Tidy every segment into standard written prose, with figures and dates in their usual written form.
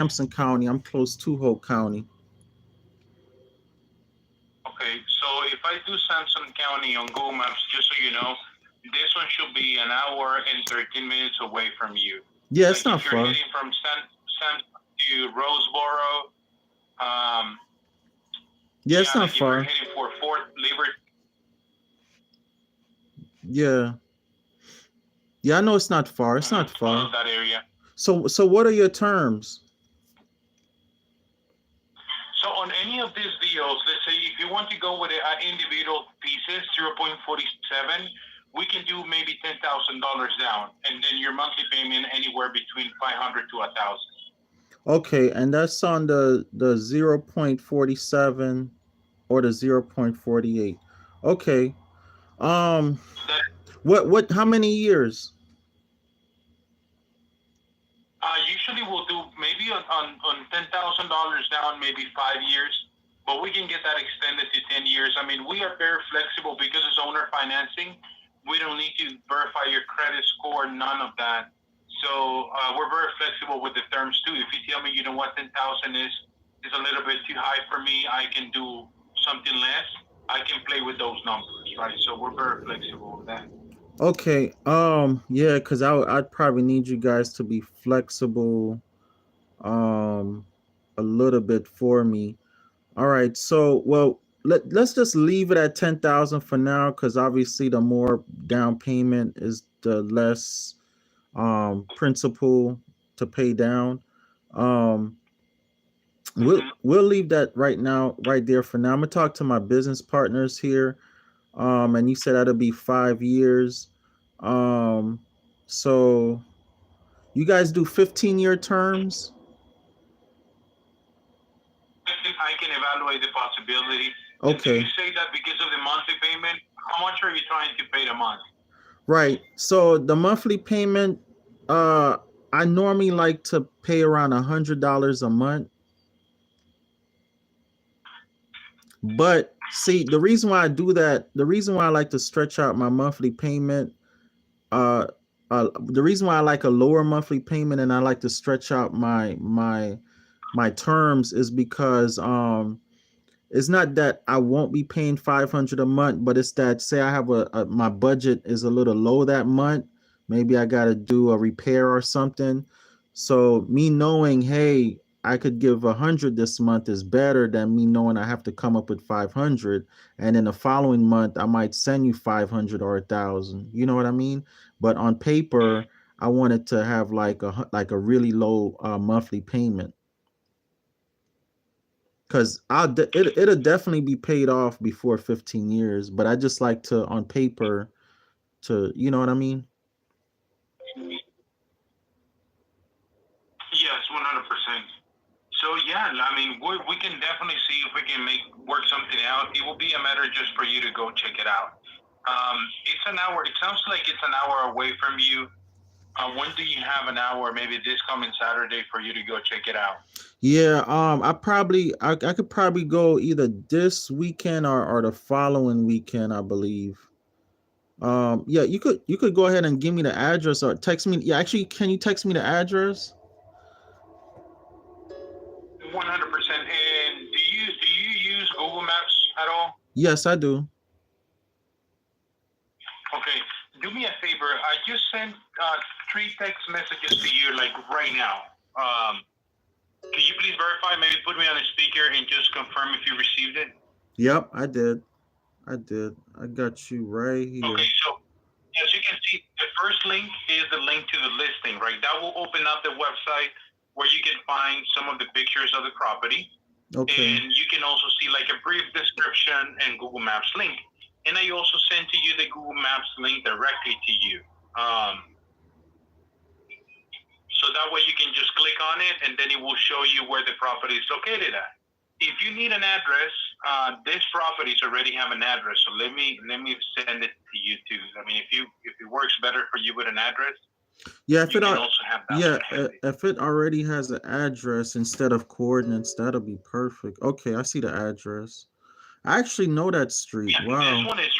Sampson County. I'm close to Hope County. Okay, so if I do Sampson County on Google Maps, just so you know, this one should be an hour and 13 minutes away from you. Yeah, it's Like not if you're far. heading from Sampson to Roseboro, um, Yeah, it's yeah, not like if you're far. heading for Fort Liberty, Yeah. Yeah, I know it's not far. It's not all far. of that area. So what are your terms? So on any of these deals, let's say if you want to go with individual pieces, 0.47, we can do maybe $10,000 down, and then your monthly payment anywhere between 500 to 1,000. Okay, and that's on the 0.47 or the 0.48. Okay. Um That what how many years? usually we'll do maybe on $10,000 down, maybe 5 years, but we can get that extended to 10 years. I mean, we are very flexible because it's owner financing. We don't need to verify your credit score, none of that. So we're very flexible with the terms too. If you tell me, you know what, 10,000 is a little bit too high for me, I can do something less. I can play with those numbers, right? So we're very flexible with that. Okay. Yeah, cuz I'd probably need you guys to be flexible um a little bit for me. All right. So, well, let's just leave it at 10,000 for now cuz obviously the more down payment is the less principal to pay down. Um Mm-hmm. we'll leave that right now right there for now. I'm going to talk to my business partners here. And you said that'll be 5 years. Um so you guys do 15-year terms? I can evaluate the possibility. And do you Okay. say that because of the monthly payment? How much are you trying to pay a month? Right. So the monthly payment, uh, I normally like to pay around $100 a month. But see, the reason why I like to stretch out my monthly payment, uh, the reason why I like a lower monthly payment and I like to stretch out my terms is because it's not that I won't be paying 500 a month, but it's that say I have my budget is a little low that month. Maybe I got to do a repair or something. So me knowing, hey, I could give 100 this month is better than me knowing I have to come up with 500, and in the following month I might send you 500 or 1,000. You know what I mean? But on paper, I wanted to have like a really low monthly payment because it'll definitely be paid off before 15 years, but I just like to on paper to, you know what I mean. Yes, 100%. So yeah, I mean, we can definitely see if we can make work something out. It will be a matter just for you to go check it out. It's an hour. It sounds like it's an hour away from you. When do you have an hour? Maybe this coming Saturday for you to go check it out. Yeah, I could probably go either this weekend or the following weekend, I believe. Yeah, you could go ahead and give me the address or text me. Yeah, actually, can you text me the address? 100%. And do you use Google Maps at all? Yes, I do. Okay. Do me a favor. I just sent three text messages to you like right now. Can you please verify? Maybe put me on a speaker and just confirm if you received it. Yep, I did. I did. I got you right Okay. here. So as you can see, the first link is the link to the listing, right? That will open up the website where you can find some of the pictures of the property. Okay. And you can also see like a brief description and Google Maps link. And I also sent to you the Google Maps link directly to you. So that way you can just click on it and then it will show you where the property is located at. If you need an address, these properties already have an address. So let me send it to you too. I mean, if it works better for you with an address, Yeah, if you it can are, also have that yeah, one handy. if it already has an address instead of coordinates, that'll be perfect. Okay, I see the address. I actually know that street. Yeah, this Wow. one is.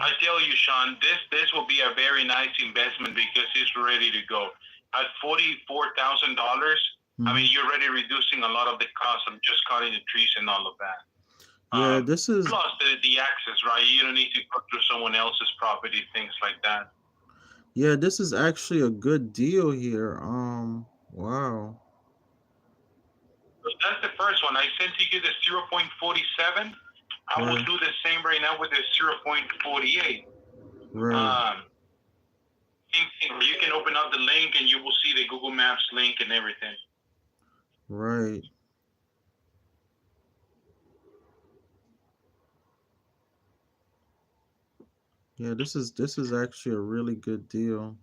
I tell you, Sean, this will be a very nice investment because it's ready to go. at $44,000, I mean, you're already reducing a lot of the cost of just cutting the trees and all of that. Yeah, this is Plus the access, right? You don't need to go through someone else's property, things like that. yeah, this is actually a good deal here. Wow. So that's the first one. I sent you the 0.47. I will Right. do the same right now with the 0.48. Right. Same thing. You can open up the link and you will see the Google Maps link and everything. Right. Yeah, this is actually a really good deal.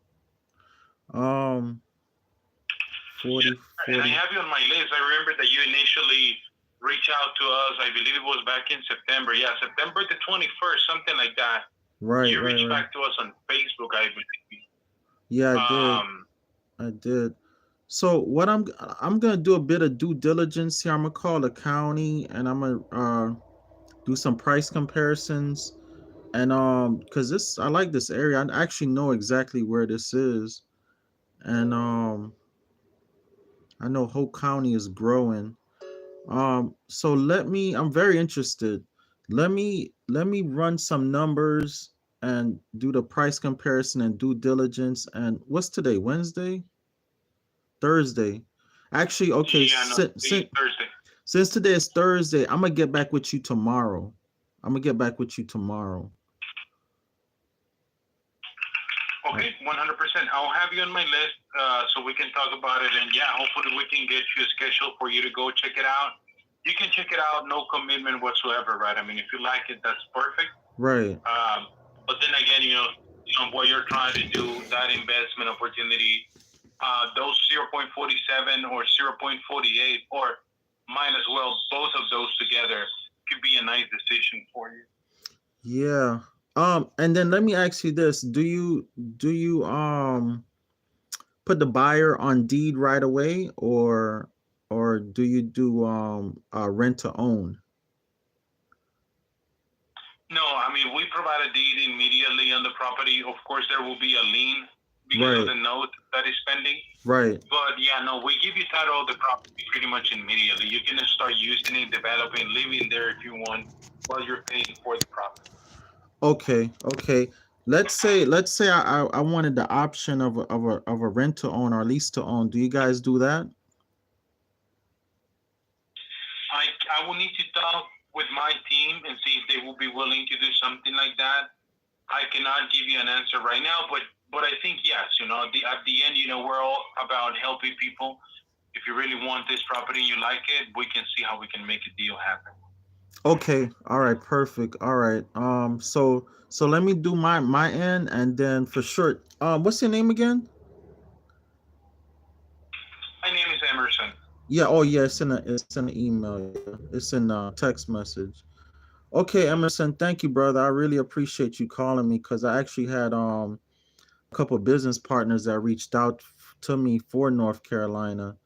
Um 40 And I 40. have you on my list. I remember that you initially reached out to us. I believe it was back in September. Yeah, September the 21st, something like that. Right, You right, reached right. back to us on Facebook, I believe. Yeah, I did. I did. So what I'm gonna do a bit of due diligence here. I'm gonna call the county and I'm gonna do some price comparisons. And because this I like this area. I actually know exactly where this is. And I know Hope County is growing. So I'm very interested. Let me run some numbers and do the price comparison and due diligence. And what's today? Wednesday? Thursday? Actually, okay, Yeah, no, Thursday. since today is Thursday, I'm gonna get back with you tomorrow. I'm gonna get back with you tomorrow. Okay, 100%. I'll have you on my list so we can talk about it. And yeah, hopefully we can get you a schedule for you to go check it out. You can check it out, no commitment whatsoever, right? I mean, if you like it, that's perfect. Right. But then again, what you're trying to do, that investment opportunity, those 0.47 or 0.48, or might as well both of those together could be a nice decision for you. Yeah. And then let me ask you this. Do you put the buyer on deed right away, or do you do rent to own? No, I mean, we provide a deed immediately on the property. Of course, there will be a lien because Right. of the note that is pending. Right. But yeah, no, we give you title of the property pretty much immediately. You can start using it, developing, living there if you want while you're paying for the property. Okay. Okay. Let's say I wanted the option of a rent to own or lease to own. Do you guys do that? I will need to talk with my team and see if they will be willing to do something like that. I cannot give you an answer right now, but I think yes. At the end, we're all about helping people. If you really want this property and you like it, we can see how we can make a deal happen. Okay. All right. Perfect. All right. So let me do my end, and then for sure. What's your name again? My name is Emerson. Yeah. Oh, yeah. It's in the email. Yeah. It's in text message. Okay, Emerson. Thank you, brother. I really appreciate you calling me because I actually had a couple of business partners that reached out to me for North Carolina.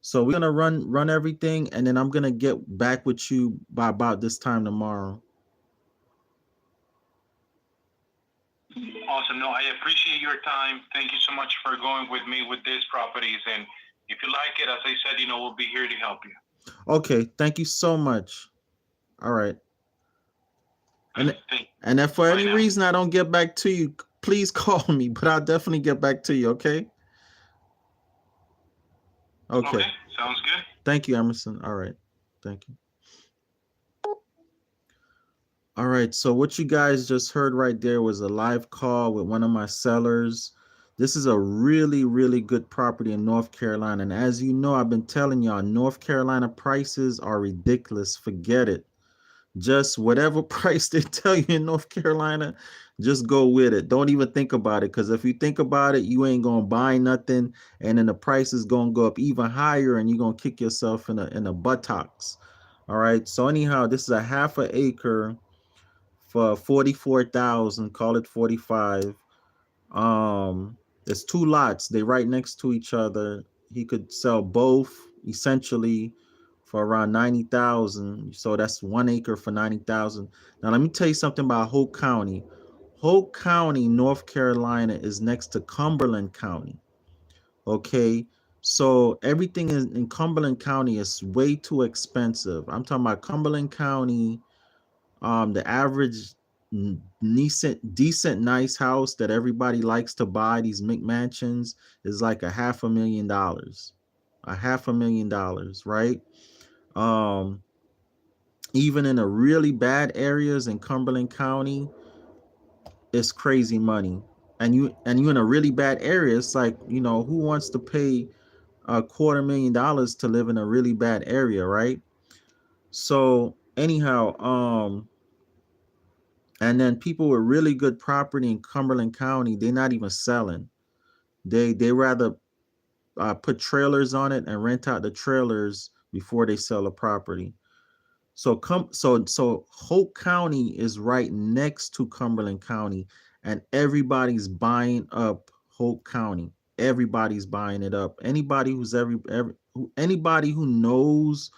So we're gonna run everything, and then I'm gonna get back with you by about this time tomorrow. Awesome. No, I appreciate your time. Thank you so much for going with me with these properties. And if you like it, as I said, we'll be here to help you. Okay, thank you so much. All right. And if for any reason I don't get back to you, please call me, but I'll definitely get back to you, okay? Okay. Sounds good. Thank you, Emerson. All right. Thank you. All right. So what you guys just heard right there was a live call with one of my sellers. This is a really, really good property in North Carolina. And as you know, I've been telling y'all, North Carolina prices are ridiculous. Forget it. Just whatever price they tell you in North Carolina, just go with it. Don't even think about it. Because if you think about it, you ain't gonna buy nothing, and then the price is gonna go up even higher, and you're gonna kick yourself in the buttocks. All right. So anyhow, this is a half an acre for 44,000. Call it 45. There's two lots. They right next to each other. He could sell both essentially for around 90,000. So that's 1 acre for 90,000. Now let me tell you something about Hope County. Hope County, North Carolina is next to Cumberland County. Okay. So everything in Cumberland County is way too expensive. I'm talking about Cumberland County. The average decent nice house that everybody likes to buy, these McMansions, is like $500,000. $500,000, right? Um, Even in the really bad areas in Cumberland County, it's crazy money. And you in a really bad area, it's like, who wants to pay $250,000 to live in a really bad area, right? So anyhow, and then people with really good property in Cumberland County, they're not even selling. They rather put trailers on it and rent out the trailers before they sell the property. So Hope County is right next to Cumberland County, and everybody's buying up Hope County. Everybody's buying it up. Anybody who knows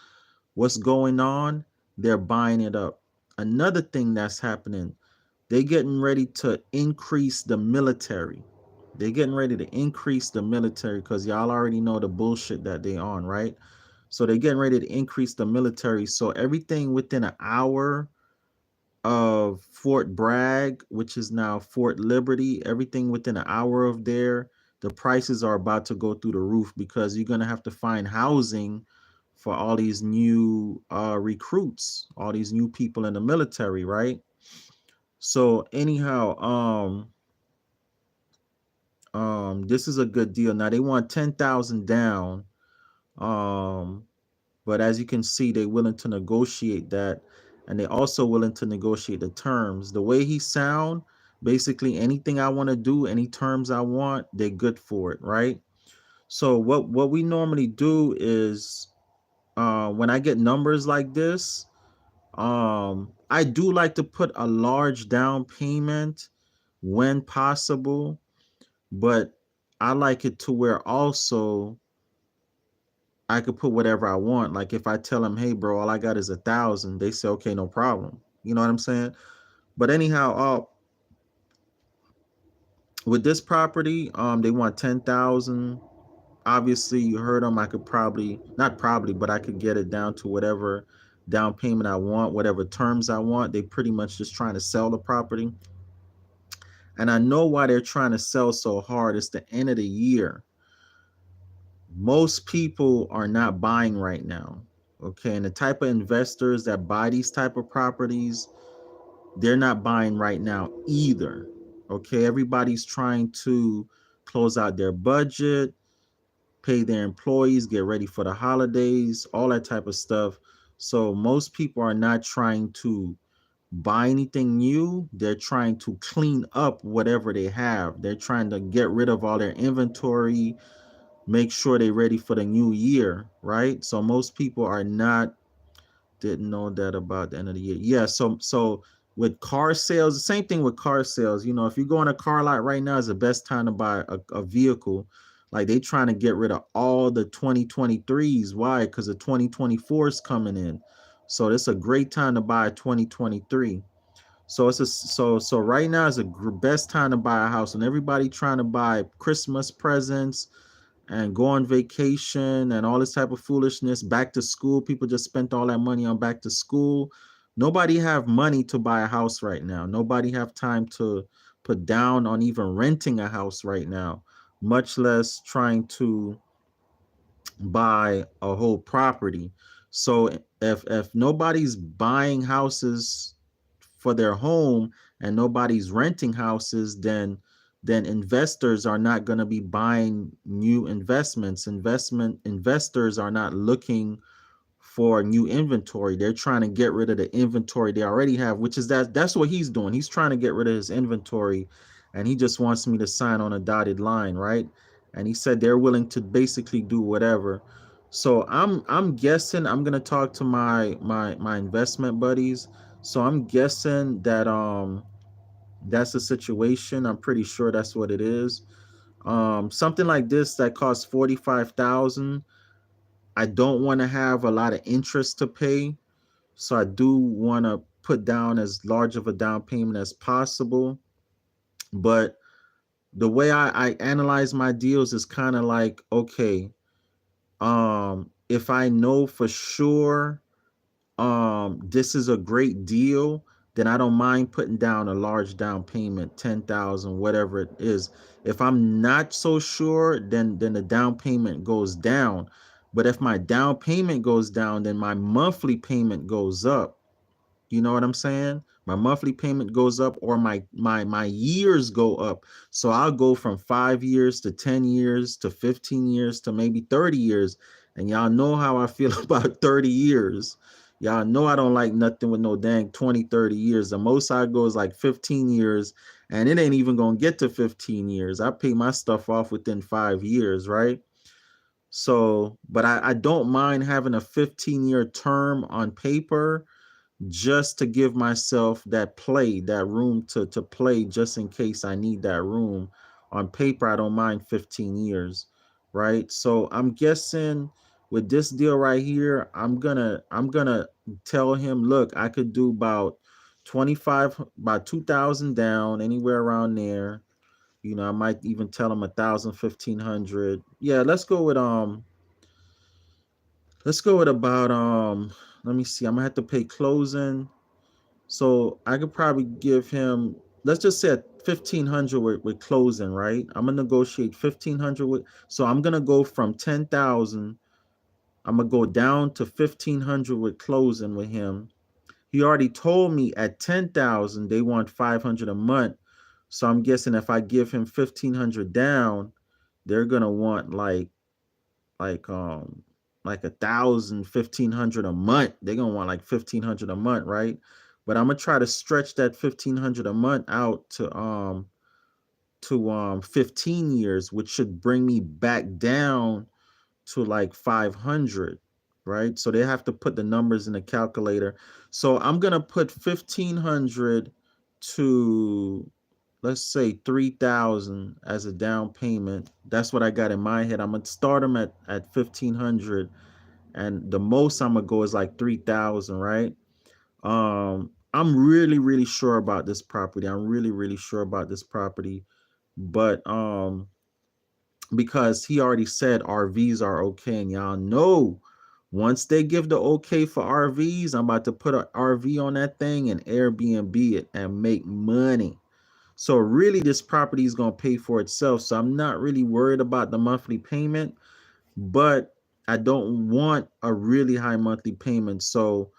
what's going on, they're buying it up. Another thing that's happening, they getting ready to increase the military. They're getting ready to increase the military because y'all already know the bullshit that they on, right? So they're getting ready to increase the military. So everything within an hour of Fort Bragg, which is now Fort Liberty, everything within an hour of there, the prices are about to go through the roof because you're gonna have to find housing for all these new recruits, all these new people in the military, right? So anyhow, this is a good deal. Now they want 10,000 down, um, but as you can see, they're willing to negotiate that, and they're also willing to negotiate the terms. The way he sound, basically anything I want to do, any terms I want, they're good for it, right? So what we normally do is, when I get numbers like this, I do like to put a large down payment when possible, but I like it to where also I could put whatever I want. Like if I tell them, hey bro, all I got is 1,000, they say, okay, no problem. You know what I'm saying? But anyhow, with this property, they want 10,000. Obviously, you heard them. I could probably, not probably, but I could get it down to whatever down payment I want, whatever terms I want. They pretty much just trying to sell the property. And I know why they're trying to sell so hard. It's the end of the year. Most people are not buying right now. Okay. And the type of investors that buy these type of properties, they're not buying right now either. Okay. Everybody's trying to close out their budget, pay their employees, get ready for the holidays, all that type of stuff. So most people are not trying to buy anything new. They're trying to clean up whatever they have. They're trying to get rid of all their inventory, make sure they're ready for the new year, right? So most people are not, didn't know that about the end of the year. Yeah, so with car sales, the same thing with car sales. If you go in a car lot right now, is the best time to buy a vehicle. Like they trying to get rid of all the 2023s. Why? Because the 2024 is coming in. So it's a great time to buy a 2023. So right now is the best time to buy a house, and everybody trying to buy Christmas presents and go on vacation and all this type of foolishness. Back to school, people just spent all that money on back to school. Nobody have money to buy a house right now. Nobody have time to put down on even renting a house right now, much less trying to buy a whole property. So if nobody's buying houses for their home and nobody's renting houses, then investors are not going to be buying new investments. Investors are not looking for new inventory. They're trying to get rid of the inventory they already have, which is that's what he's doing. He's trying to get rid of his inventory, and he just wants me to sign on a dotted line, right? And he said they're willing to basically do whatever. So I'm guessing, I'm gonna talk to my investment buddies. So I'm guessing that that's the situation. I'm pretty sure that's what it is. Something like this that costs 45,000. I don't want to have a lot of interest to pay, so I do want to put down as large of a down payment as possible. But the way I analyze my deals is kind of like, okay, if I know for sure this is a great deal, then I don't mind putting down a large down payment, 10,000, whatever it is. If I'm not so sure, then the down payment goes down. But if my down payment goes down, then my monthly payment goes up. You know what I'm saying? My monthly payment goes up, or my years go up. So I'll go from 5 years to 10 years to 15 years to maybe 30 years. And y'all know how I feel about 30 years. Y'all know I don't like nothing with no dang 20, 30 years. The most I go is like 15 years, and it ain't even gonna get to 15 years. I pay my stuff off within 5 years, right? So, but I don't mind having a 15-year term on paper, just to give myself that play, that room to play, just in case I need that room. On paper, I don't mind 15 years, right? So I'm guessing with this deal right here, I'm gonna tell him, look, I could do about 25, about 2,000 down, anywhere around there. You know, I might even tell him 1,000, 1,500. Yeah, let's go with about let me see, I'm gonna have to pay closing. So I could probably give him, let's just say 1,500 with closing, right? I'm gonna negotiate 1,500 with, so I'm gonna go from 10,000. I'm gonna go down to 1,500 with closing with him. He already told me at 10,000 they want 500 a month. So I'm guessing if I give him 1,500 down, they're gonna want like um like 1,000, 1,500 a month. They're gonna want like 1,500 a month, right? But I'm gonna try to stretch that 1,500 a month out to 15 years, which should bring me back down to like 500, right? So they have to put the numbers in the calculator. So I'm gonna put 1,500 to, let's say, 3,000 as a down payment. That's what I got in my head. I'm gonna start them at 1,500, and the most I'm gonna go is like 3,000, right? I'm really, really sure about this property. I'm really, really sure about this property, but because he already said RVs are okay, and y'all know once they give the okay for RVs, I'm about to put an RV on that thing and Airbnb it and make money. So really, this property is gonna pay for itself. So I'm not really worried about the monthly payment, but I don't want a really high monthly payment. So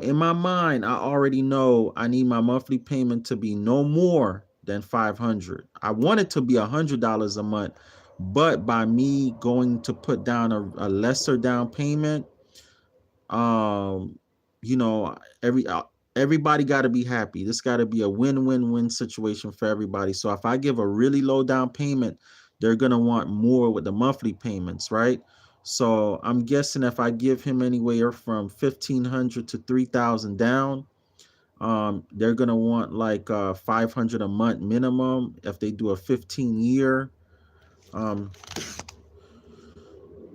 in my mind, I already know I need my monthly payment to be no more than 500. I want it to be $100 a month, but by me going to put down a lesser down payment, um, you know, everybody got to be happy. This got to be a win-win-win situation for everybody. So if I give a really low down payment, they're gonna want more with the monthly payments, right? So I'm guessing if I give him anywhere from 1,500 to 3,000 down, they're gonna want like 500 a month minimum if they do a 15-year. Um,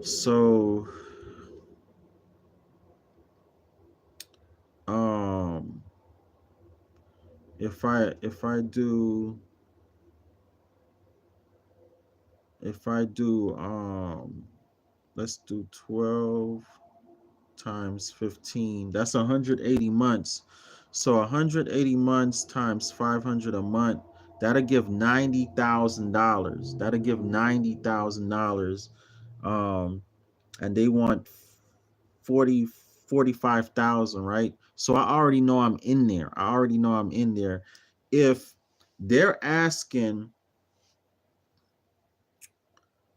so um, if I do let's do 12 times 15, that's 180 months. So 180 months times 500 a month, that'll give $90,000. That'll give $90,000. um and they want 45,000, right? So I already know I'm in there. I already know I'm in there. If they're asking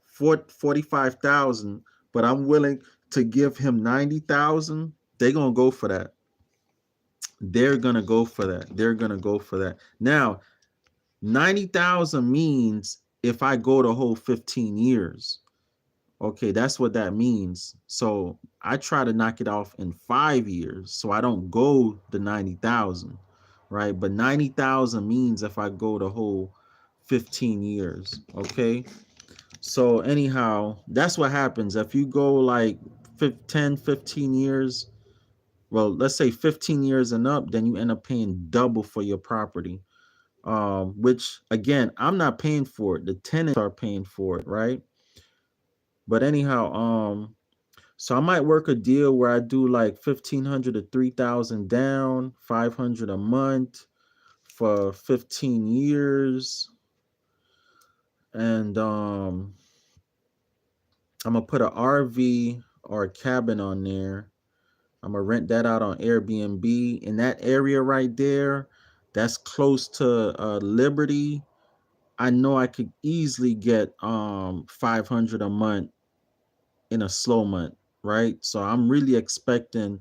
for 45,000, but I'm willing to give him 90,000, they're gonna go for that. They're gonna go for that. They're gonna go for that. Now, 90,000 means if I go the whole 15 years. Okay, that's what that means. So I try to knock it off in 5 years, so I don't go the 90,000, right? But 90,000 means if I go the whole 15 years. Okay. So anyhow, that's what happens if you go like 10, 15 years. Well, let's say 15 years and up, then you end up paying double for your property. which again, I'm not paying for it. The tenants are paying for it, right? But anyhow, so I might work a deal where I do like 1,500 to 3,000 down, 500 a month for 15 years, and I'm gonna put an RV or a cabin on there. I'm gonna rent that out on Airbnb in that area right there. That's close to Liberty. I know I could easily get 500 a month in a slow month, right? So I'm really expecting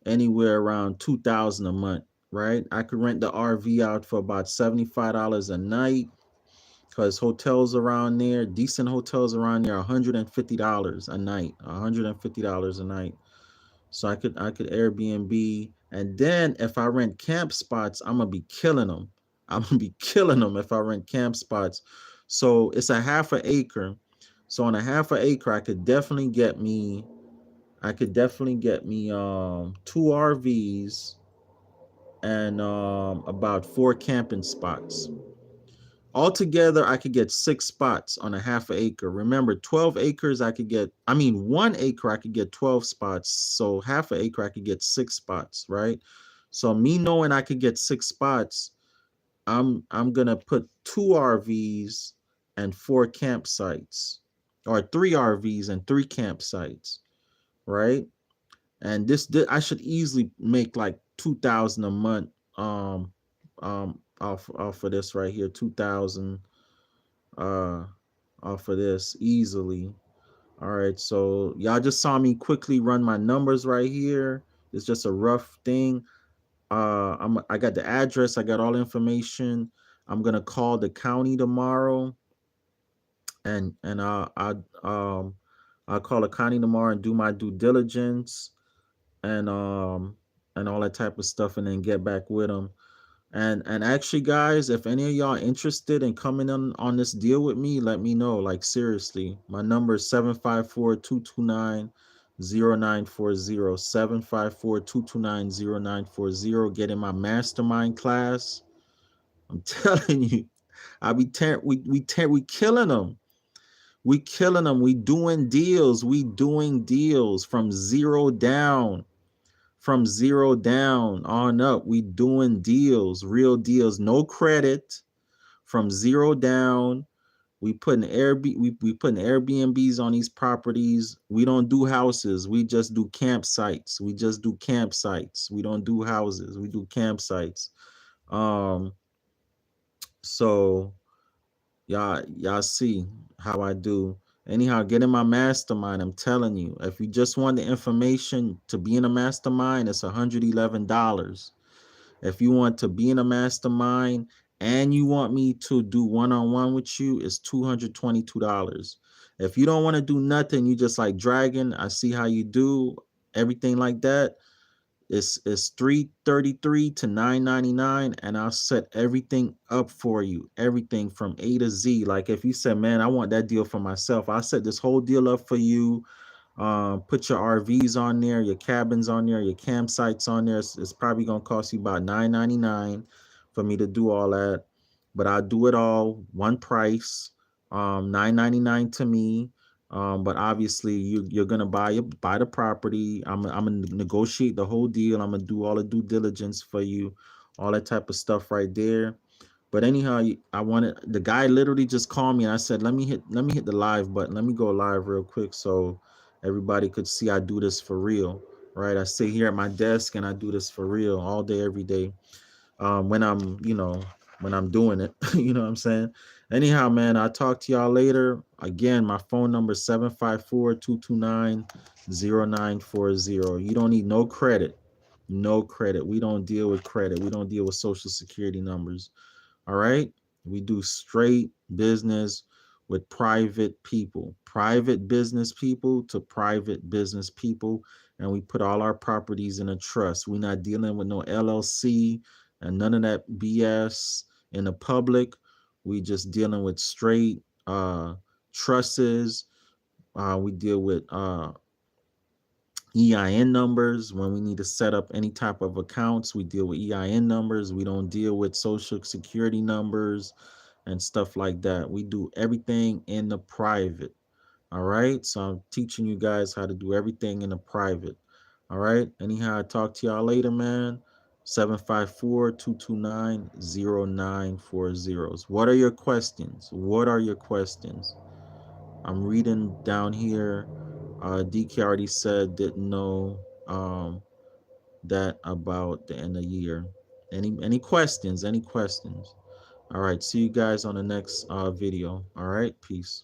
anywhere around 2,000 a month, right? I could rent the RV out for about $75 a night because hotels around there, decent hotels around there, $150 a night, $150 a night. So I could Airbnb, and then if I rent camp spots, I'm gonna be killing them. I'm gonna be killing them if I rent camp spots. So it's a half an acre. So on a half an acre, I could definitely get me two RVs and about four camping spots. Altogether, I could get six spots on a half an acre. Remember, 12 acres, I mean, 1 acre, I could get 12 spots. So half an acre, I could get six spots, right? So me knowing I could get six spots, I'm gonna put two RVs and four campsites, or three RVs and three campsites, right? And this I should easily make like 2,000 a month off of this right here, 2,000 uh off of this easily. All right, so y'all just saw me quickly run my numbers right here. It's just a rough thing. I got the address, I got all the information. I'm gonna call the county tomorrow, and I'll call the county tomorrow and do my due diligence, and all that type of stuff, and then get back with them. And actually, guys, if any of y'all interested in coming on this deal with me, let me know. Like, seriously, my number is 754-229-0940. 754-229-0940. Get in my mastermind class. I'm telling you, we killing them. We killing them. We doing deals. We doing deals from zero down. From zero down on up. We doing deals, real deals, no credit. From zero down. We putting we putting Airbnbs on these properties. We don't do houses. We just do campsites. We just do campsites. We don't do houses. We do campsites. Um, so y'all see how I do. Anyhow, get in my mastermind. I'm telling you, if you just want the information to be in a mastermind, it's $111. If you want to be in a mastermind and you want me to do one-on-one with you, it's $222. If you don't want to do nothing, you just like Dragon, I see how you do everything like that. It's $333 to $999, and I'll set everything up for you, everything from A to Z. Like if you said, man, I want that deal for myself, I'll set this whole deal up for you. Put your RVs on there, your cabins on there, your campsites on there. It's probably gonna cost you about $999 for me to do all that, but I'll do it all one price, $999 to me. But obviously you're gonna buy the property. I'm gonna negotiate the whole deal. I'm gonna do all the due diligence for you, all that type of stuff right there. But anyhow, I wanted the guy literally just called me and I said, let me hit the live button. Let me go live real quick so everybody could see I do this for real, right? I sit here at my desk and I do this for real all day, every day. When I'm doing it, you know what I'm saying? Anyhow, man, I'll talk to y'all later. Again, my phone number is 754-229-0940. You don't need no credit. No credit. We don't deal with credit. We don't deal with social security numbers. All right. We do straight business with private people, private business people to private business people. And we put all our properties in a trust. We're not dealing with no LLC and none of that BS in the public. We just dealing with straight trusts. We deal with EIN numbers. When we need to set up any type of accounts, we deal with EIN numbers. We don't deal with social security numbers and stuff like that. We do everything in the private. All right. So I'm teaching you guys how to do everything in the private. All right. Anyhow, I talk to y'all later, man. 754-229-0940. What are your questions? What are your questions? I'm reading down here. DK already said didn't know that about the end of the year. Any questions? Any questions? All right. See you guys on the next video. All right. Peace.